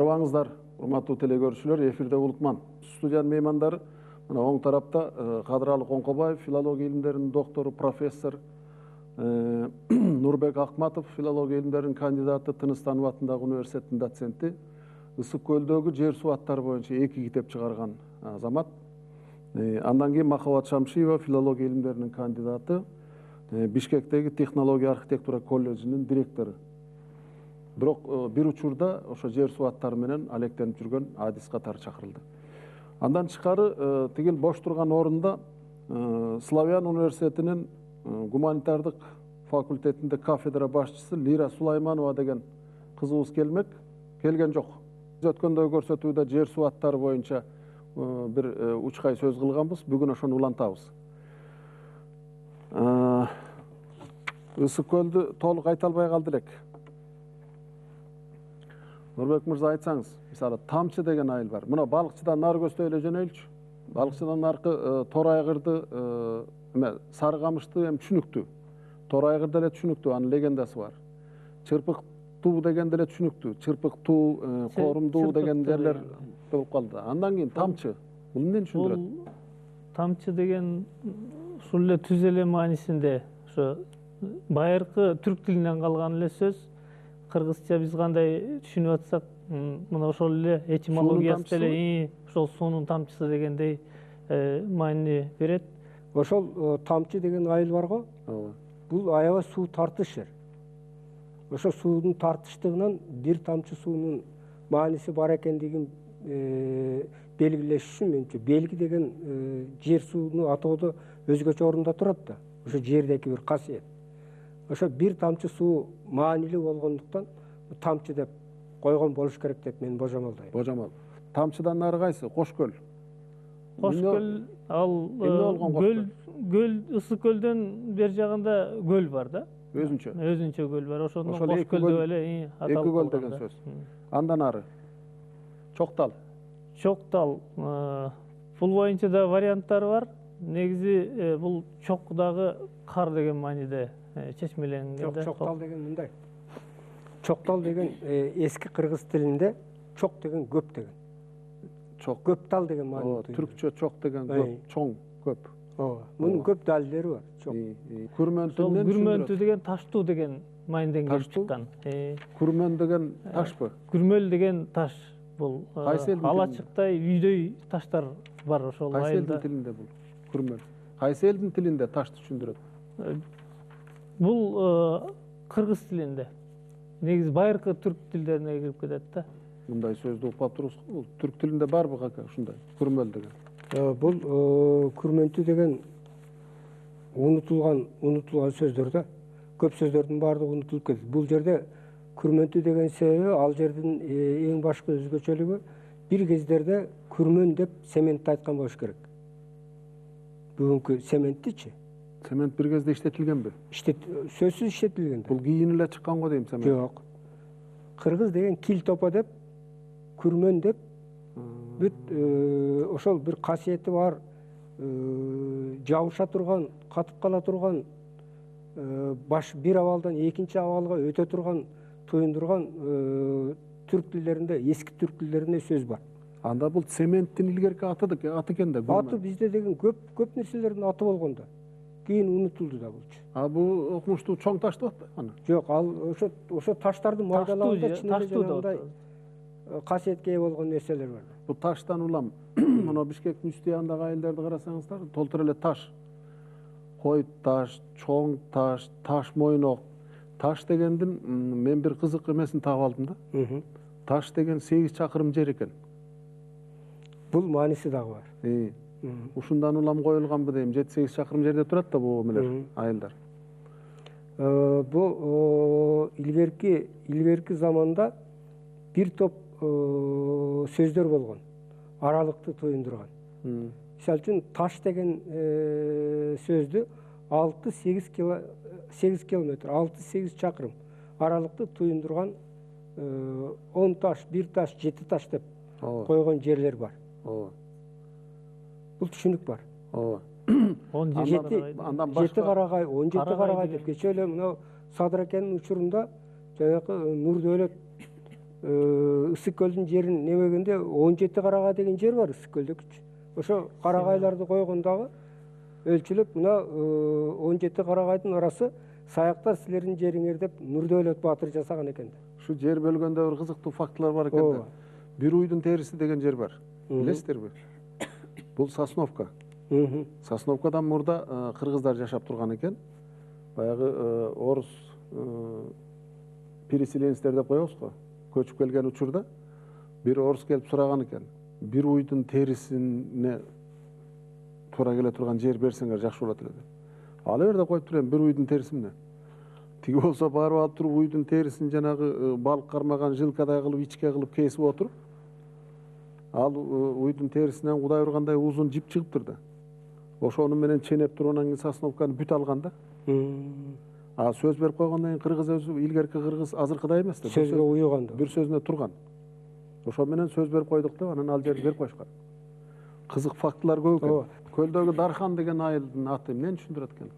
Саламаңыздар, урматтуу телекөрүүчүлөр, эфирде Улукман. Студиянын меймандары мына оң тарапта Кадыралы Коңкобаев, филология илимдеринин доктору, профессор, Нурбек Акматов, филология илимдеринин кандидаты, Тыныстанов атындагы университеттин доценти, Ысык көлдөгү жер суу аттары боюнча 2 китеп чыгарган азамат. Андан кийин Махабат Шамшиева, филология илимдеринин кандидаты, Бишкектеги технология архитектура колледжинин директору. Бирок бир учурда ошо жер суу аттары менен алектенип жүргөн адис катары чакырылды. Андан тышкары тигил бош турган орунда Славян университетинин гуманитардык факультетинде кафедра башчысы Лира Сулайманова деген кызыбыз келген жок. Биз өткөндөгү көрсөтүүдө жер суу аттары боюнча бир учкай сөз кылганбыз, бүгүн ошону улантабыз. Ысык көлдү толук айта албай калды элек. Нурбек мырза, айтсаңыз, мисалы Тамчы деген айыл бар. Мына балыкчыдан нары көздөй эле жөнөйлүчү. Балыкчыдан наркы Тор айгырды, Сары камышты эми түшүнүктүү. Тор айгырды эле түшүнүктүү, анын легендасы бар. Чырпык туу деген деле түшүнүктүү. Чырпык туу, Корумдуу деген жерлер болуп калды. Андан кийин Тамчы. Бул эмнени түшүндүрөт? Тамчы деген ушул эле түз эле маанисинде ошо байыркы түрк тилинен калган эле сөз. Кыргызча биз кандай түшүнүп атсак, мына ошол эле этимологиясы деле ошол суунун тамчысы дегендей маани берет. Ошол Тамчы деген айыл бар го. Бул аябай суу тартыш жер. Ошо суунун тартыштыгынан бир тамчы суунун мааниси бар экендигин белгилеш үчүн менимче белги деген жер сууну атоодо өзгөчө орунда турат да. Ошо жердеки бир касиет. Ошо бир тамчы суу маанилүү болгондуктан тамчы деп койгон болуш керек деп мен божомолдойм. Божомол. Тамчыдан нары кайсы? Кош көл. Кош көл, ал көл, Ысык көлдөн бер жагында көл бар да. Өзүнчө көл бар. Ошондон Кош көл деп эле аталып эки көл деген сөз. Андан ары Чоктал. Чоктал. Бул боюнча да варианттары бар. Негизи бул чок дагы кар деген мааниде чечмеленген да. Чоктал деген мындай. Чоктал деген эски кыргыз тилинде чок деген көп деген. Чок. Көптал деген маани. Түркчө чок деген көп, чоң, көп. Мунун көп далилдери бар. Чок. Күрмөнтү деген таштуу деген мааниден келип чыккан. Күрмөн деген ташпы? Күрмөл деген таш. Бул алачыктай үйдөй таштар бар ошол айылда. Кайсы элдин тилинде бул күрмөл? Кайсы элдин тилинде ташты түшүндүрөт? Бул кыргыз тилинде. Негизи байыркы түрк тилдерине кирип кетет да. Мындай сөздү укпап турсуз, бул түрк тилинде барбы кака ушундай күрмөл деген? Бул күрмөнтү деген унутулган сөздөр да. Көп сөздөрдүн баардыгы унутулуп кетти. Бул жерде күрмөнтү деген себеби ал жердин эң башкы өзгөчөлүгү бир кездерде күрмөн деп сементти айткан болуш керек. Бүгүнкү сементтичи? Цемент бир кезде иштетилгенби? Сөзсүз иштетилген. Бул кийин эле чыккан го дейм цемент. Жок. Кыргыз деген кил топо деп, күрмөн деп бүт ошол бир касиети бар, жабыша турган, катып кала турган, баш бир абалдан экинчи абалга өтө турган, туюндурган түрк тилдеринде, эски түрк тилдеринде сөз бар. Анда бул цементтин илгерки аты экен да. Аты бизде деген көп нерселердин аты болгон да. Кийин унутулду да булчу. Бул окумуштуу чоң таш деп атпайбы аны? Жок, ал ошо таштардын майдаларында чынында жанагындай касиетке ээ болгон нерселер бар. Бул таштан улам мына Бишкектин үстү ягындагы айылдарды карасаңыздар, толтур эле таш. Койт таш, чоң таш, таш мойнок. Таш дегендин мен бир кызык эмесин таап алдым да. Таш деген 8 чакырым жер экен. Бул мааниси дагы бар. Ушундан улам коюлганбы дейм, 7-8 чакырым жерде турат да бул эмелер, айылдар. Бул илгерки заманда бир топ сөздөр болгон, аралыкты туюндурган. Мисалы үчүн таш деген сөздү 6-8 километр, 6-8 чакырым аралыкты туюндурган 10 таш, 1 таш, 7 таш деп койгон жерлер бар. Бул түшүнүк бар. 7 карагай, 17 карагай деп кече эле мына Садыр акенин учурунда жанагы Нур Дөөлөт Ысык көлдүн жерин немегенде 17 карагай деген жер бар Ысык көлдөкүчү. Ошо карагайларды койгондагы өлчүлүп мына 17 карагайдын арасы саяктар силердин жериңер деп Нурдөөлөт баатыр жасаган экен. Ушу жер бөлгөндө бир кызыктуу фактылар бар экен да. Бир уйдун териси деген жер бар. Билесиздерби? Бул Сосновка. Сосновкадан мурда кыргыздар жашап турган экен. Баягы орус переселенецтер деп коебуз го. Көчүп келген учурда бир орус келип сураган экен. Бир уйдун терисине туура келе турган жер берсеңер жакшы болот эле деп. Ала бер деп коюп тур эми бир уйдун териси эмне? Тиги болсо барып алып туруп уйдун терисин жанагы балык кармаган жилкадай кылып ичке кылып кесип отуруп, ал уйдун терисинен кудай ургандай узун жип чыгыптыр да. Ошону менен ченеп туруп анан кийин Сосновканы бүт алган да. Сөз берип койгондон кийин кыргыз өзү илгерки кыргыз азыркыдай эмес да. Сөзгө уюган да. Бир сөзүнө турган. Ошо менен сөз берип койдук деп анан ал жерди берип коюшкан. Кызык фактылар көп экен. Көлдөгү Дархан деген айылдын аты эмнени түшүндүрөт экен?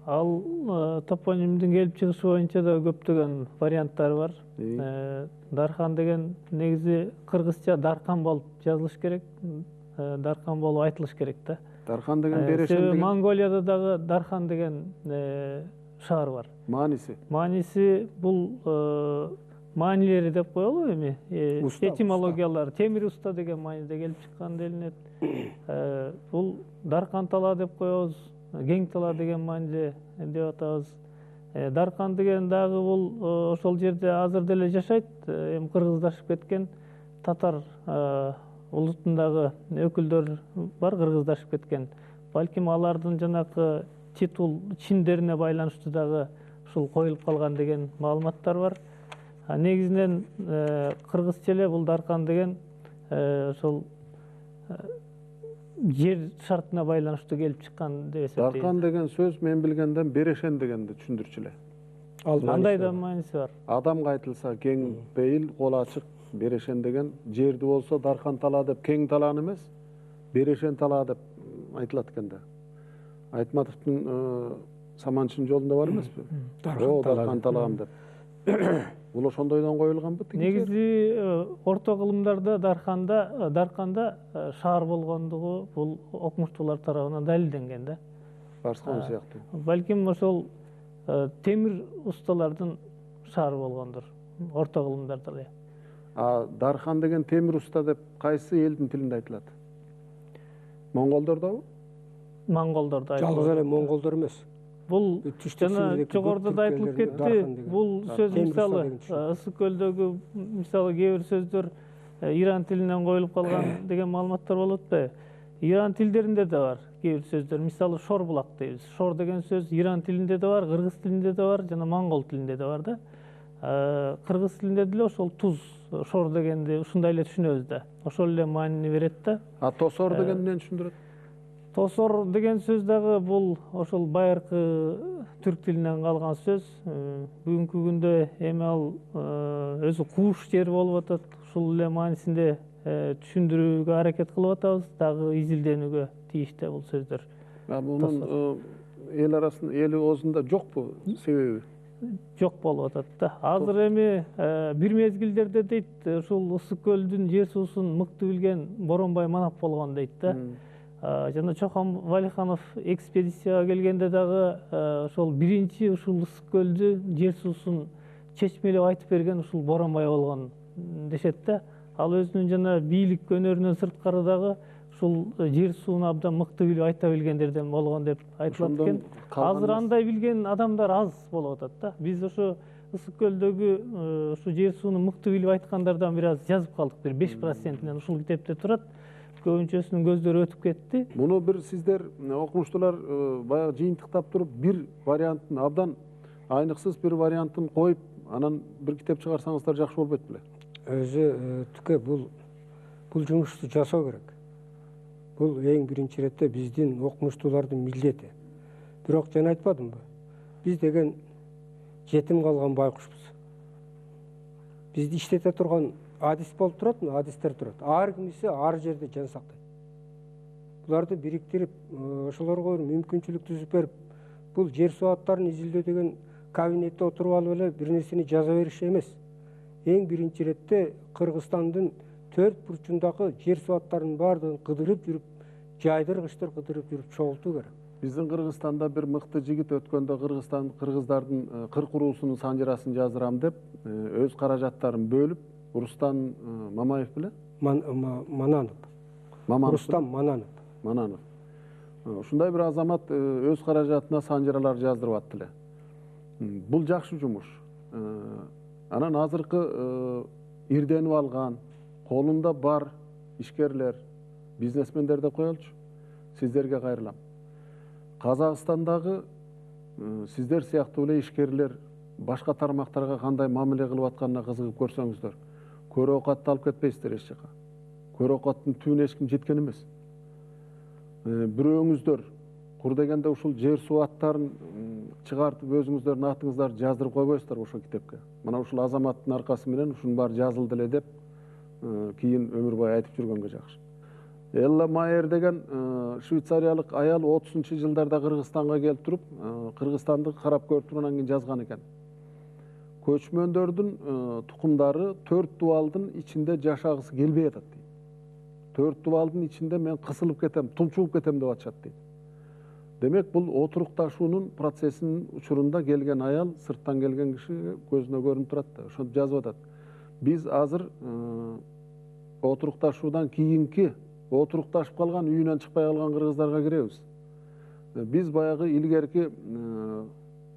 Ал топонимдин келип чыгышы боюнча да көптөгөн варианттары бар. Дархан деген негизи кыргызча Дархан болуп жазылыш керек. Дархан болуп айтылыш керек да. Дархан деген берешен деген. Монголияда дагы Дархан деген шаар бар. Мааниси бул маанилери деп коелу эми. Этимологиялар темир уста деген мааниде келип чыккан делинет. Бул Дархан тала деп коебуз. Кең тала деген мааниде деп атабыз. Дархан деген дагы бул ошол жерде азыр деле жашайт. Эми кыргыздашып кеткен татар улутундагы өкүлдөр бар, кыргыздашып кеткен. Балким алардын жанакы титул чиндерине байланыштуу дагы ушул коюлуп калган деген маалыматтар бар. Негизинен кыргызча эле бул Дархан деген ошол жер шартына байланыштуу келип чыккан деп эсептейм. Дархан деген сөз мен билгенден берешен дегенди түшүндүрчү эле. Андай да мааниси бар. Адамга айтылса кең бейил, кол ачык, берешен деген, жерди болсо Дархан тала деп кең талааны эмес, берешен тала деп айтылат экен да. Айтматовдун Саманчынын жолунда бар эмеспи? Дархан талаам деп. Бул ошондойдон коюлганбы? Негизи орто кылымдарда Дарханда шаар болгондугу бул окумуштуулар тарабынан далилденген да. Барскон сыяктуу. Балким ошол темир усталардын шаары болгондур орто кылымдарда эле. Дархан деген темир уста деп кайсы элдин тилинде айтылат? Монголдордобу? Монголдордо. Жалгыз эле монголдор эмес. Бул жана жогоруда да айтылып кетти. Бул сөз мисалы Ысык көлдөгү мисалы кээ бир сөздөр иран тилинен коюлуп калган деген маалыматтар болот да. Иран тилдеринде да бар кээ бир сөздөр. Мисалы шор булак дейбиз. Шор деген сөз иран тилинде да бар, кыргыз тилинде да бар, жана монгол тилинде да бар да. Кыргыз тилинде деле ошол туз, шор дегенди ушундай эле түшүнөбүз да. Ошол эле маанини берет да. Тосор деген эмнени түшүндүрөт? Тосор деген сөз дагы бул ошол байыркы түрк тилинен калган сөз. Бүгүнкү күндө эми ал өзү кууш жер болуп атат. Ушул эле маанисинде түшүндүрүүгө аракет кылып атабыз, дагы изилденүүгө тийиштүү бул сөздөр. Мунун эл арасында, эл оозунда жокпу себеби? Жок болуп атат да. Азыр эми бир мезгилдерде дейт, ушул Ысык көлдүн жер суусун мыкты билген Боронбай Манап болгон дейт да. Жана Чохон Валиханов экспедицияга келгенде дагы ошол биринчи ушул Ысык көлдү жер суусун чечмелеп айтып берген ушул Боронбай болгон дешет да. Ал өзүнүн жана бийлик өнөрүнөн сырткары дагы ушул жер сууну абдан мыкты билип айта билгендерден болгон деп айтылат экен. Азыр андай билген адамдар аз болуп атат да. Биз ошо Ысык көлдөгү ушу жер сууну мыкты билип айткандардан бир аз жазып калдык, бир 5%-нен ушул китепте турат. Көбүнчөсүнүн көздөрү өтүп кетти. Муну бир сиздер окумуштуулар баягы жыйынтыктап туруп бир вариантын абдан айныксыз бир вариантын коюп, анан бир китеп чыгарсаңыздар жакшы болбойт беле? Өзү түкө бул жумушту жасоо керек. Бул эң биринчи иретте биздин окумуштуулардын милдети. Бирок жана айтпадымбы? Биз деген жетим калган байкушпуз. Бизди иштете турган адис болуп турат, адистер турат. Ар кимиси ар жерде жан сактайт. Буларды бириктирип, ошолорго мүмкүнчүлүк түзүп берип, бул жер суу аттарын изилдөө деген кабинетте отуруп алып эле бир нерсени жаза бериш эмес. эң биринчи иретте Кыргызстандын 4 бурчундагы жер суаттарынын баардыгын кыдырып жүрүп, жайдыргычтар кыдырып жүрүп чогултуу керек. Биздин Кыргызстанда бир мыкты жигит өткөндө кыргыздардын кырк уруусунун санжырасын жаздырам деп өз каражаттарын бөлүп, Рустам Мамаев беле? Мананов. Рустам Мананов. Ушундай бир азамат өз каражатына санжыралар жаздырып аттылы. Бул жакшы жумуш. Анан азыркы ирденип алган, колунда бар ишкерлер, бизнесмендер деп коелучу. Сиздерге кайрылам. Казакстандагы сиздер сыяктуу эле ишкерлер башка тармактарга кандай мамиле кылып атканына кызыгып көрсөңүздөр, көрө оокатты алып кетпейсиздер эч жака. Көрө оокаттын түбүнө эч ким жеткен эмес. Бирөөңүздөр кур дегенде ушул жер суу аттарын чыгартып өзүңүздөрдүн атыңыздарды жаздырып койбойсуздар ошол китепке. Мына ушул азаматтын аркасы менен ушунун баары жазылды эле деп кийин өмүр бою айтып жүргөнгө жакшы. Элла Майер деген швейцариялык аял 30-жылдарда Кыргызстанга келип туруп, Кыргызстанды карап көрүп туруп анан кийин жазган экен. Көчмөндөрдүн тукумдары 4 дубалдын ичинде жашагысы келбей атат дейт. 4 дубалдын ичинде мен кысылып кетем, тулчугуп кетем деп атышат дейт. Демек бул отурукташуунун процессинин учурунда келген аял, сырттан келген киши көзүнө көрүнүп турат да, ошентип жазып атат. Биз азыр отурукташуудан кийинки отурукташып калган, үйүнөн чыкпай калган кыргыздарга киребиз. Биз баягы илгерки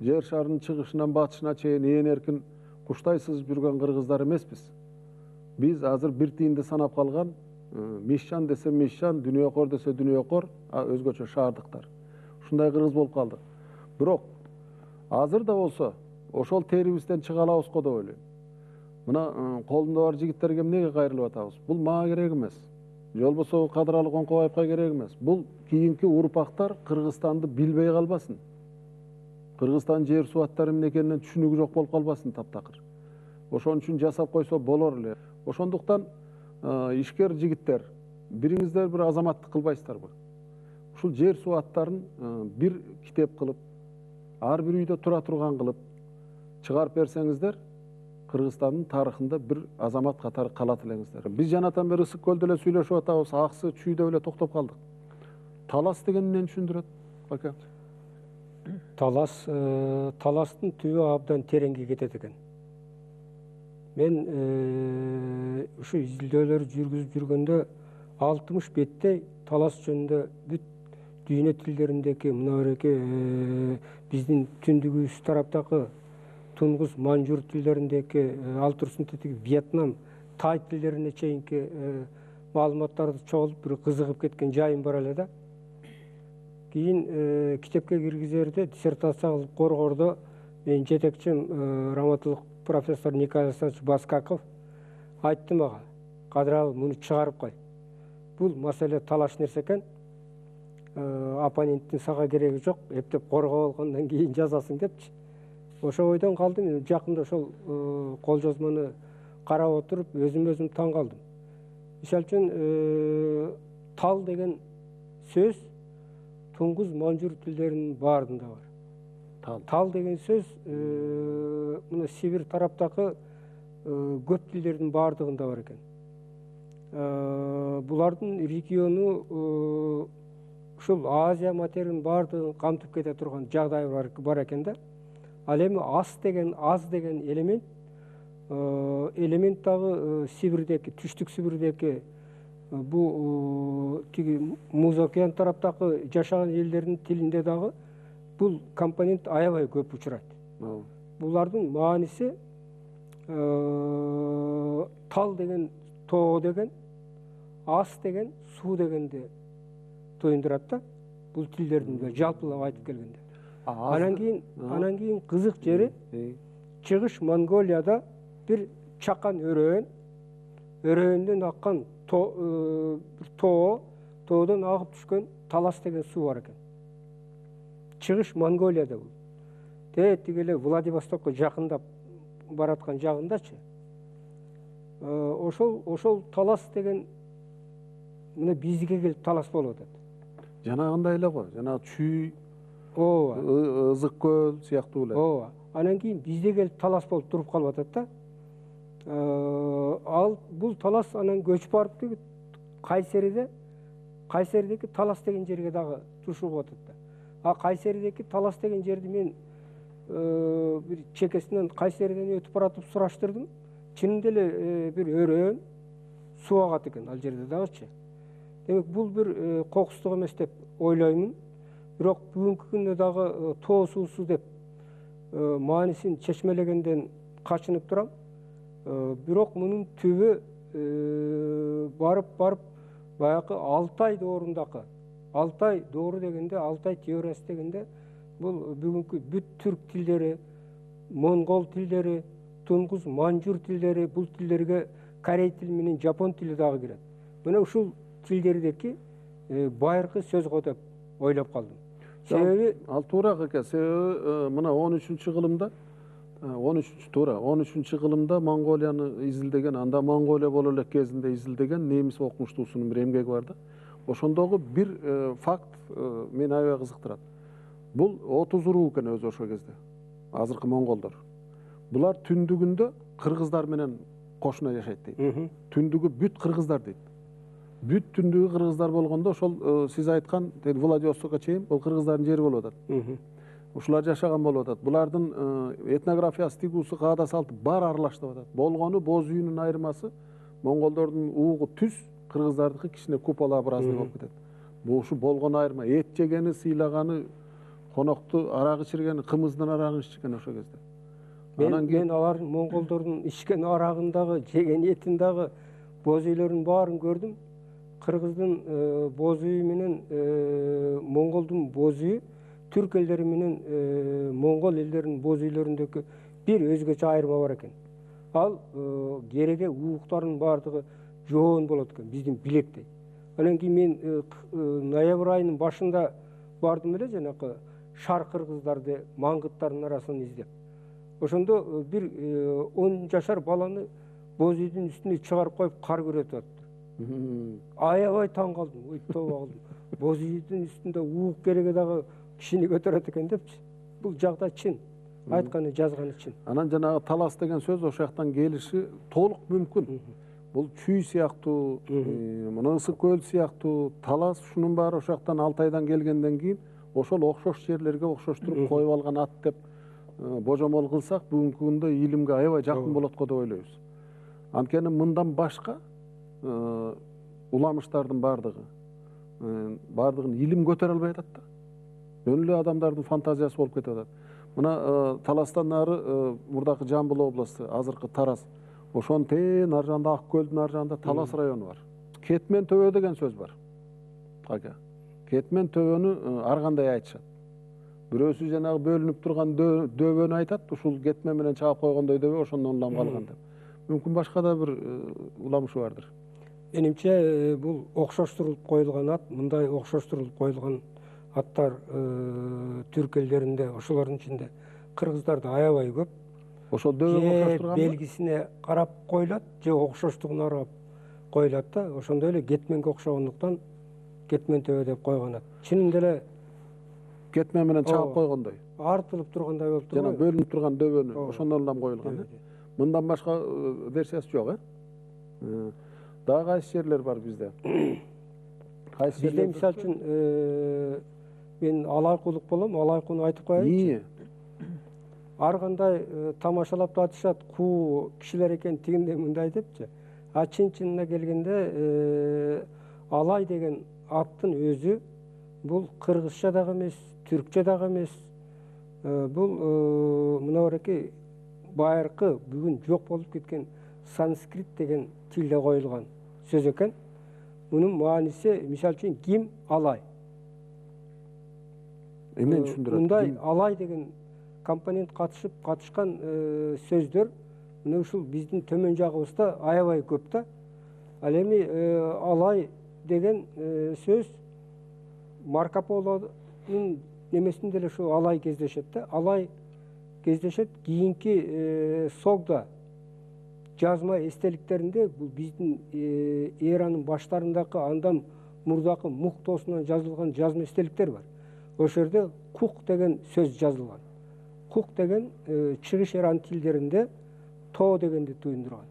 жер шарынын чыгышынан батышына чейин ээн эркин куштай сызып жүргөн кыргыздар эмеспиз. Биз азыр бир тиинди санап калган, мишшан десе мишшан, дүнүйөкор десе дүнүйөкор, өзгөчө шаардыктар. Ушундай кыргыз болуп калдык. Бирок азыр да болсо ошол терибизден чыга алабызго деп ойлойм. Мына колунда бар жигиттерге эмнеге кайрылып атабыз? Бул мага керек эмес. Же болбосо Кадыралы Коңкобаевка керек эмес. Бул кийинки урпактар Кыргызстанды билбей калбасын. Кыргызстан жер суу аттары эмне экенинен түшүнүгү жок болуп калбасын таптакыр. Ошон үчүн жасап койсо болор эле. Ошондуктан ишкер жигиттер, бириңиздер бир азаматтык кылбайсыздарбы? Ушул жер суу аттарын бир китеп кылып, ар бир үйдө тура турган кылып чыгарып берсеңиздер, Кыргызстандын тарыхында бир азамат катары калат элеңиздер. Биз жанатан бери Ысык көлдө эле сүйлөшүп атабыз, аксы чүйдө эле токтоп калдык. Талас деген эмнени түшүндүрөт, ака? Таластын түбү абдан тереңге кетет экен. Мен ушу изилдөөлөрдү жүргүзүп жүргөндө 60 беттей талас жөнүндө бүт дүйнө тилдериндеги мынабереки биздин түндүгүбүз тараптагы тунгус манжур тилдериндеги ал турсун тетиги Вьетнам, тай тилдерине чейинки маалыматтарды чогултуп бир кызыгып кеткен жайым бар эле да. Кийин китепке киргизерде диссертация кылып коргоордо менин жетекчим раматылык профессор Николай Александрович Баскаков айтты мага, Кадыралы муну чыгарып кой. Бул маселе талаш нерсе экен. Оппоненттин сага кереги жок, эптеп коргоп алгандан кийин жазасың депчи. Ошол ойдон калдым. Жакында ошол кол жазманы карап отуруп өзүм таң калдым. Мисалы үчүн тал деген сөз тунгус манжур тилдеринин баарында бар. Тал деген сөз мына Сибирь тараптагы көп тилдердин баардыгында бар экен. Булардын региону ушул Азия материнин баардыгын камтып кете турган жагдай бар экен да. Ал эми аз деген элемент дагы Сибирдеки, түштүк Сибирдеки бул тиги Муз океан тараптагы жашаган элдердин тилинде дагы бул компонент аябай көп учурайт. Булардын мааниси тал деген тоо деген, ас деген суу дегенди туюндурат да. Бул тилдердин жалпылап айтып келгенде. Анан кийин кызык жери чыгыш Монголияда бир чакан өрөөндөн аккан тоодон агып түшкөн талас деген суу бар экен. Чыгыш Монголияда бул. Тиги эле Владивостокко жакындап бараткан жагындачы. Ошол талас деген мына бизге келип талас болуп атат. Жанагындай эле го, жанагы чүй, Ысык көл сыяктуу эле. Анан кийин бизде келип талас болуп туруп калып атат да. Ал бул талас анан көчүп барып деги Кайсеридеги талас деген жерге дагы тушулуп атат да. А Кайсеридеги талас деген жерди мен бир чекесинен Кайсериден өтүп баратып сураштырдым. Чынында эле бир өрөөн суу агат экен ал жерде дагычы. Демек бул бир кокустук эмес деп ойлоймун. Бирок бүгүнкү күндө дагы тоо суусу деп маанисин чечмелегенден качынып турам. Бирок мунун түбү барып баягы Алтай доорундакы Алтай доору дегенде, Алтай теориясы дегенде бул бүгүнкү бүт түрк тилдери, монгол тилдери, тунгус манжур тилдери, бул тилдерге корей тили менен жапон тили дагы кирет. Мына ушул тилдердеки байыркы сөз го деп ойлоп калдым. Себеби ал туура экен. Себеби мына 13-чы кылымда Монголияны изилдеген, анда Монголия боло элек кезинде изилдеген немис окумуштуусунун бир эмгеги бар да. Ошондогу бир факт мени аябай кызыктырат. Бул 30 уруу экен өзү ошол кезде. Азыркы монголдор. Булар түндүгүндө кыргыздар менен кошуна жашайт дейт. Түндүгү бүт кыргыздар дейт. Бүт түндүгү кыргыздар болгондо ошол сиз айткан Владивостокко чейин бул кыргыздардын жери болуп атат. Ушулар жашаган болуп атат. Булардын этнографиясы, тигүүсү, каада салты баары аралаштып атат. Болгону боз үйүнүн айырмасы монголдордун уугу түз, кыргыздардыкы кичине куполообразный болуп кетет. Бул ушу болгон айырма. Эт жегени, сыйлаганы, конокту арак ичиргени, кымыздын арагын ичкен ошол кезде. Мен алардын монголдордун ичкен арагын дагы, жеген этин дагы, боз үйлөрүнүн баарын көрдүм. Кыргыздын боз үйү менен монголдун боз үйү түрк элдери менен монгол элдеринин боз үйлөрүндөгү бир өзгөчө айырма бар экен. Ал кереге ууктардын баардыгы жоон болот экен, биздин билектей. Анан кийин мен ноябрь айынын башында бардым эле жанакы шар кыргыздарды, маңгыттардын арасын издеп. Ошондо бир 10 жашар баланы боз үйдүн үстүнө чыгарып коюп кар күрөтүп атты. Аябай таң калдым, ой тоба калдым. Боз үйдүн үстүндө уук кереге дагы кишини көтөрөт экен депчи. Бул жагда чын. Айтканы, жазганы чын. Анан жанагы талас деген сөз ошол жактан келиши толук мүмкүн. Бул Чүй сыяктуу, мына Ысык көл сыяктуу талас, ушунун баары ошол жактан Алтайдан келгенден кийин ошол окшош жерлерге окшоштуруп коюп алган ат деп божомол кылсак, бүгүнкү күндө илимге аябай жакын болот го деп ойлойбуз. Анткени мындан башка уламыштардын баардыгын илим көтөрө албай атат да. Өн эле адамдардын фантазиясы болуп кетип атат. Мына таластан нары мурдакы Жамбыл областы, азыркы Тараз. Ошонун тең ар жагында Ак көлдүн ар жагында Талас району бар. Кетмен төбө деген сөз бар. Ака. Кетмен төбөнү ар кандай айтышат. Бирөөсү жанагы бөлүнүп турган дөбөнү айтат, ушул кетмен менен чаап койгондой дөбө ошондон улам калган деп. Мүмкүн башка да бир уламышы бардыр. Менимче бул окшоштурулуп коюлган ат, мындай окшоштурулуп коюлган аттар түрк элдеринде, ошолордун ичинде кыргыздарда аябай көп. Ошол дөбөгө окшоштурган белгисине карап коюлат, же окшоштугуна карап коюлат да. Ошондой эле кетменге окшогондуктан кетмен төбө деп койгон ат. Чынында эле кетмен менен чаап койгондой. Артылып тургандай болуп турган. Жана бөлүнүп турган дөбөнү ошондон улам коюлган. Мындан башка версиясы жок, Дагы кайсы жерлер бар бизде? Бизде мисалы үчүн мен алайкулук болом, алайкуну айтып коеюнчу. Ар кандай тамашалап атышат, куу кишилер экен тигиндей мындай депчи. А чын-чынына келгенде алай деген аттын өзү бул кыргызча дагы эмес, түркчө дагы эмес. Бул мына бараки байыркы бүгүн жок болуп кеткен санскрит деген тилде коюлган сөз экен. Мунун мааниси мисалы үчүн ким алай. Эмнени түшүндүрөт? Мындай алай деген компонент катышкан сөздөр мына ушул биздин төмөн жагыбызда аябай көп да. Ал эми алай деген сөз Марко Полонун немесинде эле ушул алай кездешет да. Алай кездешет кийинки согда жазма эстеликтеринде бул биздин эранын баштарындагы андан мурдакы мук тоосунан жазылган жазма эстеликтер бар. Ошол жерде кук деген сөз жазылган. Кук деген чыгыш эран тилдеринде тоо дегенди туюндурган.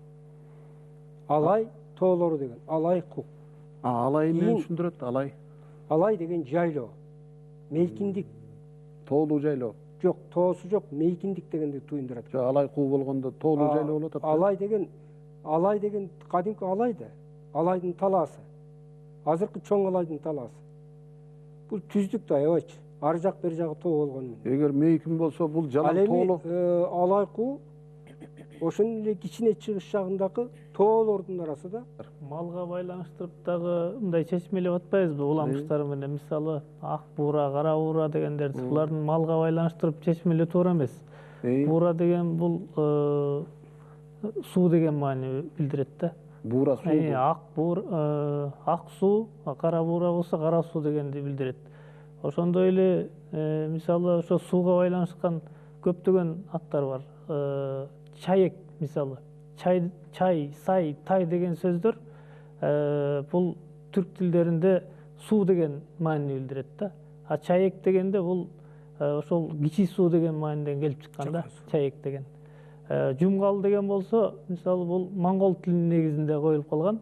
Алай тоолору деген, алай ку. Алай эмнени Кийин- түшүндүрөт? Алай Алай деген жайлоо, мейкиндик. тоолуу жайлоо. Жок, тоосу жок, мейкиндик дегенди туюндурат. Жо алай куу болгондо тоолуу жайлоо болуп атат. Алай деген кадимки алай да. Алайдын талаасы. Азыркы чоң алайдын талаасы. Бул түздүк да аябайчы. Ар жак бери жагы тоо болгону менен. Эгер мейкин болсо бул Ал жалаң эми тоолуу. алай куу ошонун эле кичине чыгыш жагындагы тоолордун арасында Малга байланыштырып дагы мындай чечмелеп атпайбызбы уламыштар менен? Мисалы ак буура, кара буура дегендерди булардын малга байланыштырып чечмелеп туура эмес. Буура деген бул суу деген маани билдирет да. Буура суу. Ак суу, кара буура болсо кара суу дегенди билдирет. Ошондой эле мисалы ошо сууга байланышкан көптөгөн аттар бар. Чаек мисалы. Чай, сай, тай деген сөздөр бул түрк тилдеринде суу деген маанини билдирет да. А чаек дегенде бул ошол кичи суу деген мааниден келип чыккан да, чаек деген. Жумгал деген болсо, мисалы бул моңгол тилинин негизинде коюлуп калган.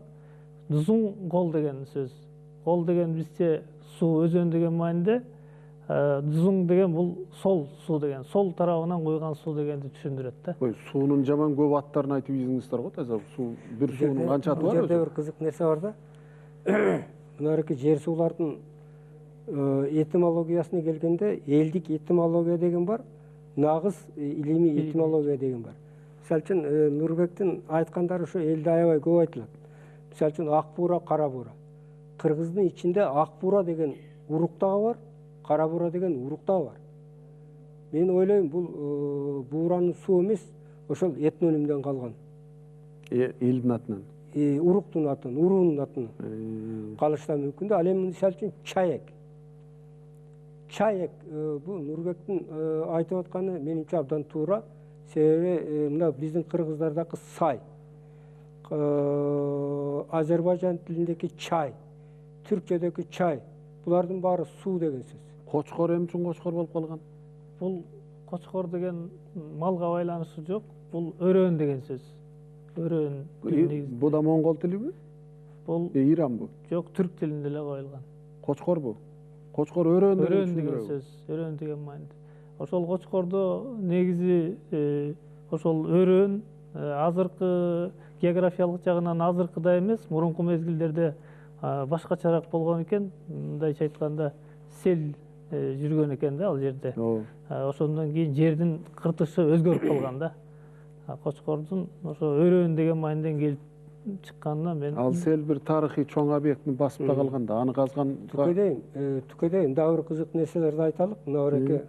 Зуң кол деген сөз. Кол деген бизче суу, өзөн деген маанинде. Зуң деген бул сол суу деген, сол тарабынан куйган суу дегенди түшүндүрөт да. Ой, суунун жаман көп аттарын айтып ийдиңиздер го таза. Суу, бир суунун канча аты Бул бар жерде өзү? бир кызык нерсе бар да. Мынарки жер суулардын этимологиясына келгенде элдик этимология деген бар, нагыз илимий этимология деген бар. Мисалы үчүн Нурбектин айткандары ошо элде аябай көп айтылат. Мисалы үчүн ак буура, кара буура. Кыргыздын ичинде ак буура деген урук дагы бар, кара буура деген урук дагы бар. Мен ойлойм бул бууранын суу эмес, ошол этнонимден калган. Элдин атынан. Уруктун атын, уруунун атын калышы да мүмкүн да. Ал эми мисалы үчүн чаек. Чаек бул Нурбектин айтып атканы менимче абдан туура. Себеби мына биздин кыргыздардагы сай, Азербайжан тилиндеги чай, түркчөдөгү чай, булардын баары суу деген сөз. Кочкор эмне үчүн кочкор болуп калган? Бул кочкор деген малга байланышы жок, бул өрөөн деген сөз. Өрөөн негизи. Бу да моңгол тилиби? Бул Иран бу. жок, түрк тилинде эле коюлган. Кочкор бу. Кочкор өрөөн Деген сөз, өрөөн деген маанид. Ошол кочкордо негизи ошол өрөөн азыркы географиялык жагынан азыркыдай эмес, мурунку мезгилдерде башкачараак болгон экен. Мындайча айтканда сел жүргөн экен да ал жерде. Ошондон кийин жердин кыртышы өзгөрүп калган да. Кочкордун ошо өрөөн деген мааниден келип чыкканына мен Ал сел бир тарыхый чоң объектин басып да калган да. Аны казган Түкөйдейм, дагы бир кызык нерселерди айталык. Мына береке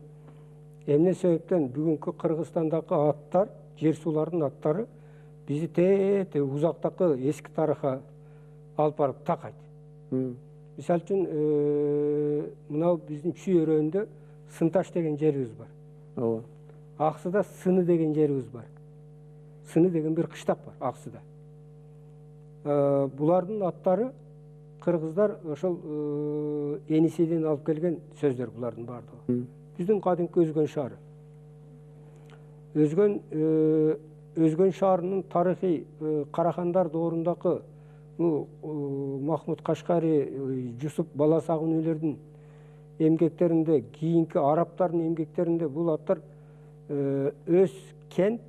эмне себептен бүгүнкү Кыргызстандагы аттар, жер суулардын аттары бизди тете узактагы эски тарыхка алып барып такайт. Мисалы үчүн мына биздин Чүй өрөөнүндө Сынташ деген жерибиз бар. Ооба. Аксыда Сыны деген жерибиз бар. Сыны деген бир кыштак бар Аксыда. Булардын аттары кыргыздар ошол Енисейден алып келген сөздөр булардын баардыгы. Биздин кадимки Өзгөн шаары. Өзгөн шаарынын тарыхый Карахандар доорундагы Махмуд Кашкари, Жусуп Баласагунүлөрдүн эмгектеринде, кийинки арабтардын эмгектеринде бул аттар Өзкент,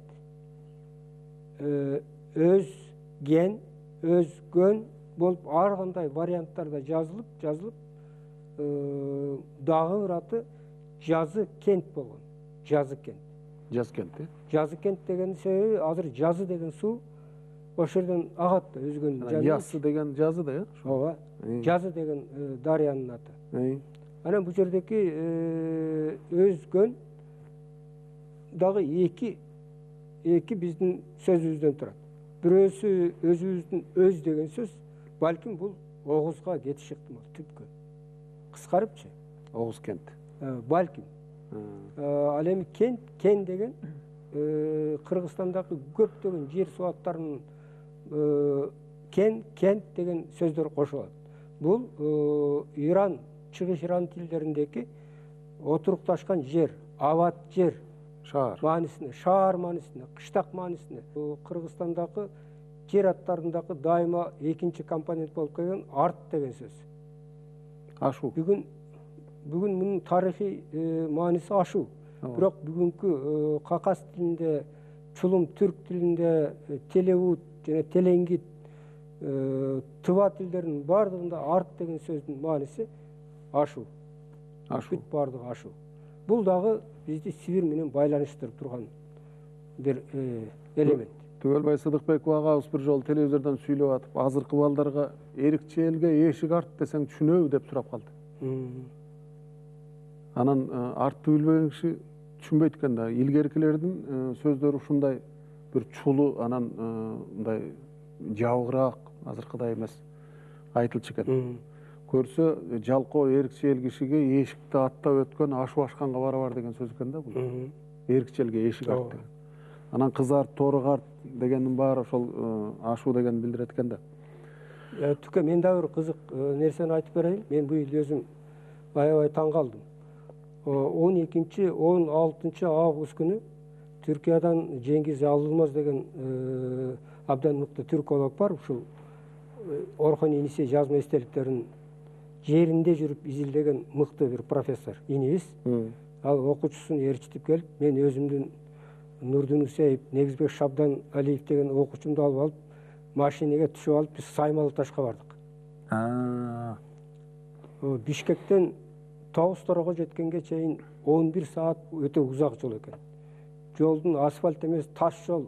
Өзген, Өзгөн болуп ар кандай варианттарда жазылып дагы бир аты Жазы кент болгон. Жазы кент. Жазкент, Жазы кент деген себеби азыр Жазы деген суу ошол жерден агат да, Өзгөн жанынан. Ясы деген жазы да, Ооба. Жазы деген дарыянын аты. Анан бул жердеки Өзгөн дагы эки биздин сөзүбүздөн турат. Бирөөсү өзүбүздүн өз деген сөз, балким бул Огузга кетиш ыктымал, түпкө. Кыскарыпчы. Огуз кент. Балким. Ал эми кен деген Кыргызстандагы көптөгөн жер суу аттарынын кент деген сөздөр кошулат. Бул Иран, чыгыш Иран тилдериндеги отурукташкан жер, абат жер, маанисине, шаар маанисине, кыштак маанисине. Кыргызстандагы жер аттарындагы дайыма экинчи компонент болуп келген арт деген сөз. Ашуу. Бүгүн мунун тарыхый мааниси ашуу. Бирок бүгүнкү какас тилинде, чулум түрк тилинде, телеут жана телеңгит, тыва тилдеринин баардыгында арт деген сөздүн мааниси ашуу. Бүт баардыгы ашуу. Бул дагы бизди Сибир менен байланыштырып турган бир элемент. Түгөлбай Сыдыкбеков агабыз бир жолу телевизордон сүйлөп атып, азыркы балдарга эрикчи элге эшик арт десең түшүнөбү деп сурап калды. Анан артты билбеген киши түшүнбөйт экен да. Илгеркилердин сөздөрү ушундай бир чулуу, анан мындай жабыгыраак, азыркыдай эмес айтылчу экен. Көрсө жалкоо эрикчи эл кишиге эшикти аттап өткөн ашуу ашканга барабар деген сөз экен да бул. Эрикчи элге эшик арт деген. Анан кыз арт, тору арт дегендин баары ошол ашуу дегенди билдирет экен да. Түкө мен да бир кызык нерсени айтып берейин. Мен бул өзүм аябай таң калдым. 12-16 август күнү Түркиядан Жеңгиз Алылмаз деген абдан мыкты түрколог бар. Ушул Орхон Инисе жазма эстеликтерин жеринде жүрүп изилдеген мыкты бир профессор инибиз. Ал окуучусун ээрчитип келип, мен өзүмдүн Нурдун Усеев, Негизбек Шабдан Алиев деген окуучумду алып, машинеге түшүп алып, биз Саймалы Ташка бардык. Бишкектен Тоғыз-Торого жеткенге чейин 11 саат өтө узак жол экен. Жолдун асфальт эмес, таш жол.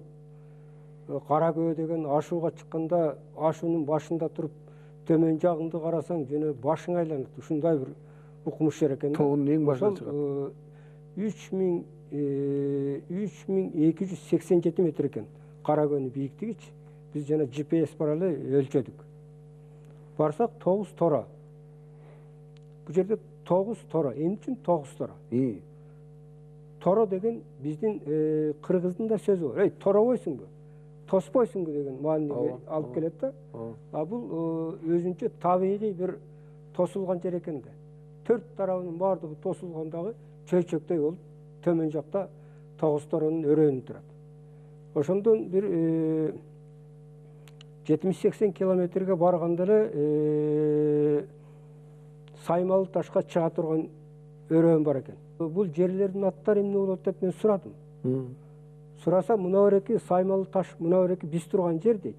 Кара Көө деген ашууга чыкканда, ашуунун башында туруп, төмөн жагыңды карасаң, жана башың айланат. Ушундай бир укмуш жер экен. Тоонун эң башына чыгат. 3287 метр экен. Кара Көөнүн бийиктигичи. Биз жана GPS бар эле өлчөдүк. Барсак 9 тора. Бул жерде 9 тора. Эмне үчүн 9 тора? Торо деген биздин кыргыздын да сөзү бар. Торобойсуңбу? Тоспойсуңбу деген маанини алып келет да. Бул өзүнчө табигый бир тосулган жер экен да. Төрт тарабынын баардыгы тосулгандагы чөйчөктөй болуп, төмөн жакта 9 торонун өрөөнү турат. Ошондон бир 70-80 километрге барганда эле Саймалы Ташка чыга турган өрөөн бар экен. Бул жерлердин аттары эмне болот деп мен сурадым. Сураса, мына береки Саймалы Таш, мына береки биз турган жер дейт.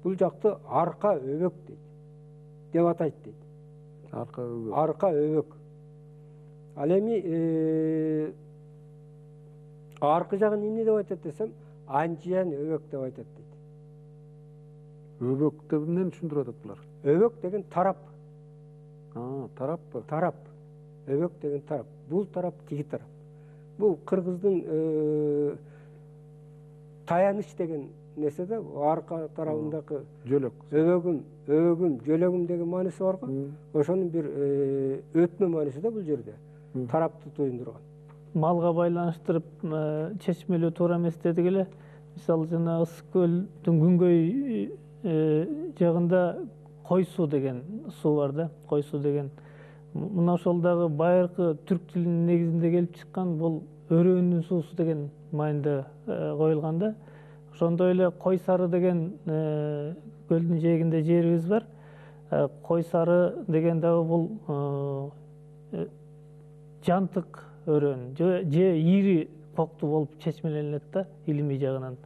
Бул жакты арка өбөк дейт. Деп атайт дейт. Арка өбөк. Арка өбөк. Ал эми аркы жагын эмне деп айтат десем, Анжиян өбөк деп айтат дейт. Өбөк деп эмнени түшүндүрүп атат булар? Өбөк деген тарап. Тараппы? Тарап. Өбөк деген тарап. Бул тарап, тиги тарап. Бул кыргыздын таяныч деген нерсе да, арка тарабындагы жөлөк. Өбөгүм, жөлөгүм деген мааниси бар го. Ошонун бир өтмө мааниси да бул жерде. Тарапты туюндурган. Малга байланыштырып чечмелөө туура эмес дедик эле. Мисалы жана Ысык көлдүн күнгөй жагында Кой суу деген суу бар да. Кой суу деген мына ошол дагы байыркы түрк тилинин негизинде келип чыккан, бул өрөөнүн суусу деген маанинде коюлган да. Ошондой эле Кой Сары деген көлдүн жээгинде жерибиз бар. Кой Сары деген дагы бул жантык өрөөн же ири коктуу болуп чечмеленет да, илимий жагынан.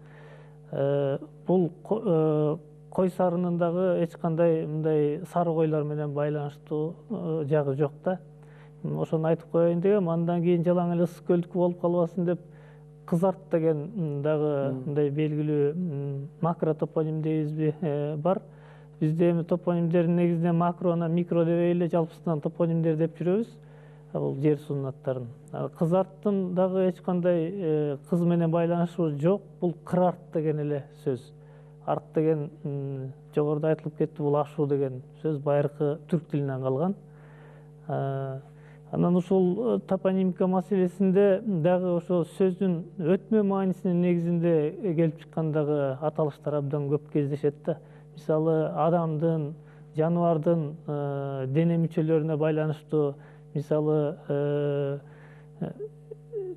Бул Кой Сарынын дагы эч кандай мындай сары койлор менен байланыштуу жагы жок да. Ошону айтып коеюн дегем. Андан кийин жалаң эле Ысык көлдүкү болуп калбасын деп, Кызарт деген дагы мындай белгилүү макро топоним дейбизби бар. Бизде эми топонимдердин негизинен макроно, микро дебей эле жалпысынан топонимдер деп жүрөбүз. Бул жер суунун аттарын. Кызарттын дагы эч кандай кыз менен байланышы жок. Бул Кырарт деген эле сөз. Арт деген жогоруда айтылып кетти, бул ашуу деген сөз байыркы түрк тилинен калган. Анан ушул топонимика маселесинде дагы ошо сөздүн өтмө маанисинин негизинде келип чыккандагы аталыштар абдан көп кездешет да. Мисалы, адамдын, жаныбардын дене мүчөлөрүнө байланыштуу, мисалы,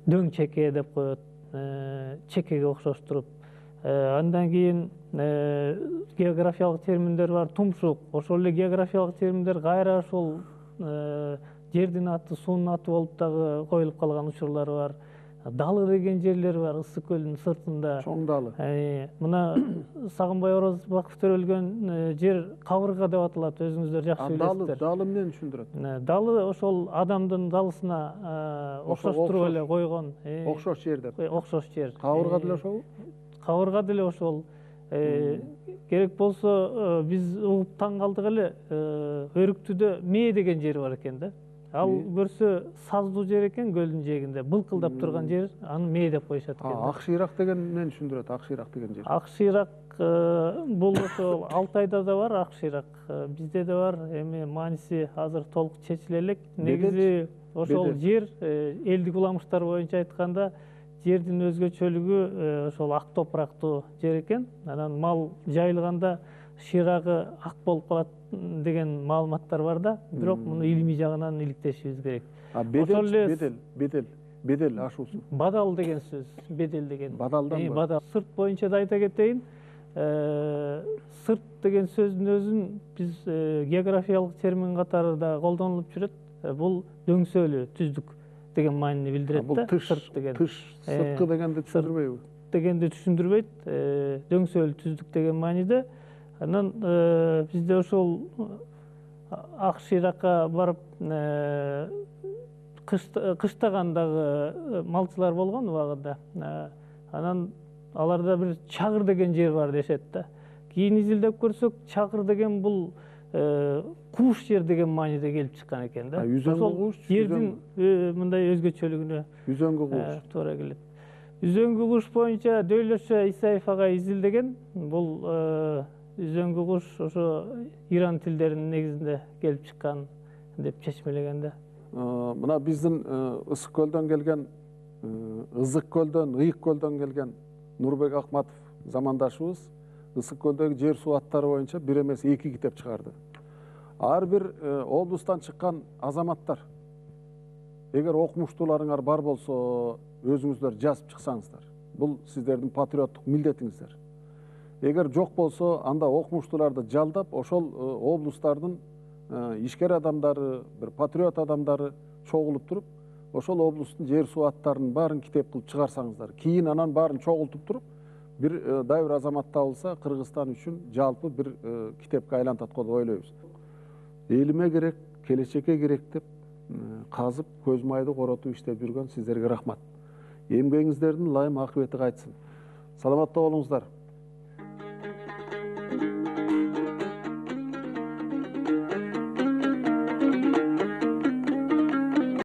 дөң чеке деп коет, чекеге окшоштуруп. Андан кийин географиялык терминдер бар, тумшук. Ошол эле географиялык терминдер кайра ошол жердин аты, суунун аты болуп дагы коюлуп калган учурлары бар. Далы деген жерлер бар Ысык көлдүн сыртында. Чоң далы. Мына Сагынбай Орозбаков төрөлгөн жер кабырга деп аталат, өзүңүздөр жакшы билесиздер. Далы эмнени түшүндүрөт? Далы ошол адамдын далысына окшоштуруп эле койгон. Окшош жер деп. Окшош жер. Кабырга деле ошол? Кабырга деле ошол. Керек болсо биз угуп таң калдык эле, Өрүктүдө Мээ деген жер бар экен да. Ал көрсө саздуу жер экен, көлдүн жээгинде былкылдап турган жер, аны Мээ деп коюшат экен. Ак шыйрак деген эмнени түшүндүрөт? Ак шыйрак деген жер. Ак шыйрак бул ошол Алтайда да бар ак шыйрак, бизде да бар. Эми мааниси азыр толук чечиле элек. Негизи ошол жер элдик уламыштар боюнча айтканда жердин өзгөчөлүгү ошол ак топурактуу жер экен. Анан мал жайылганда шыйрагы ак болуп калат деген маалыматтар бар да. Бирок муну илимий жагынан иликтешибиз керек. Бедел ашуусу. Бадал деген сөз. Бедел деген. Бадалдан бар. Бадал. Сырт боюнча да айта кетейин. Сырт деген сөздүн өзүн биз географиялык термин катары да колдонулуп жүрөт. Бул дөңсөөлүү, түздүк деген маанини билдирет да. Сырт деген. Тыш, сырткы дегенди түшүндүрбөйбү? Дегенди түшүндүрбөйт. Дөңсөөлүү, түздүк деген мааниде. Анан бизде ошол ак шыйракка барып кыштагандагы малчылар болгон убагында. Анан аларда бир Чагыр деген жер бар дешет да. Кийин изилдеп көрсөк, Чагыр деген бул кууш жер деген мааниде келип чыккан экен да. Үзөңгү кууш? Жердин мындай өзгөчөлүгүнө Үзөңгү кууш. туура келет. Үзөңгү кууш боюнча Дөйлөшө Исаев агай изилдеген. Бул үзөңгү куш ошо Иран тилдеринин негизинде келип чыккан деп чечмелеген да. Мына биздин Ысык көлдөн келген, Ызык көлдөн, Ыйык көлдөн келген Нурбек Акматов замандашыбыз Ысык көлдөгү жер суу аттары боюнча бир эмес 2 китеп чыгарды. Ар бир облустан чыккан азаматтар эгер окумуштууларыңар бар болсо, өзүңүздөр жазып чыксаңыздар. Бул сиздердин патриоттук милдетиңиздер. Эгер жок болсо, анда окумуштууларды жалдап, ошол облустардын ишкер адамдары, бир патриот адамдары чогулуп туруп, ошол облустун жер суу аттарынын баарын китеп кылып чыгарсаңыздар. Кийин анан баарын чогултуп туруп, бир дайыр азамат табылса, Кыргызстан үчүн жалпы бир китепке айлантат го деп ойлойбуз. Элиме керек, келечекке керек деп казып, көз майды коротуп иштеп жүргөн сиздерге рахмат. Эмгегиңиздердин ылайым акыбети кайтсын. Саламатта болуңуздар.